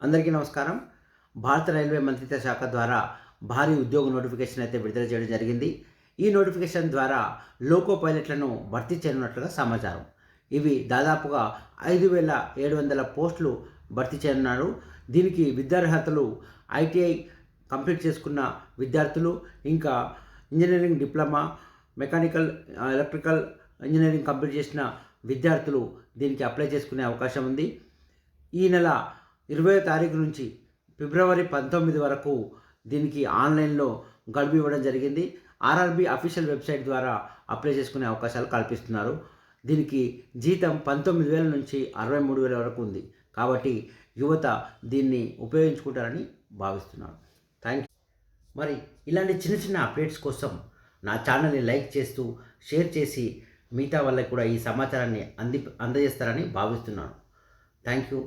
అందరికీ నమస్కారం. భారత రైల్వే మంత్రిత్వ శాఖ ద్వారా భారీ ఉద్యోగ నోటిఫికేషన్ అయితే విడుదల చేయడం జరిగింది. ఈ నోటిఫికేషన్ ద్వారా లోకో పైలట్లను భర్తీ చేయనున్నట్లుగా సమాచారం. ఇవి దాదాపుగా 5,700 పోస్టులు భర్తీ చేయనున్నారు. దీనికి విద్యార్హతలు ఐటీఐ కంప్లీట్ చేసుకున్న విద్యార్థులు, ఇంకా engineering diploma, mechanical, electrical engineering complete చేసిన విద్యార్థులు దీనికి అప్లై చేసుకునే అవకాశం ఉంది. ఈ నెల 20వ తారీఖు నుంచి ఫిబ్రవరి 19 వరకు దీనికి ఆన్లైన్లో గడువు ఇవ్వడం జరిగింది. ఆర్ఆర్బీ అఫీషియల్ వెబ్సైట్ ద్వారా అప్లై చేసుకునే అవకాశాలు కల్పిస్తున్నారు. దీనికి జీతం 19,000 నుంచి 63,000 వరకు ఉంది. కాబట్టి యువత దీన్ని ఉపయోగించుకుంటారని భావిస్తున్నాను. Thank you. మరి ఇలాంటి చిన్న చిన్న అప్డేట్స్ కోసం నా ఛానల్ని లైక్ చేస్తూ, షేర్ చేసి మిగతా వాళ్ళకి కూడా ఈ సమాచారాన్ని అందజేస్తారని భావిస్తున్నాను. Thank you.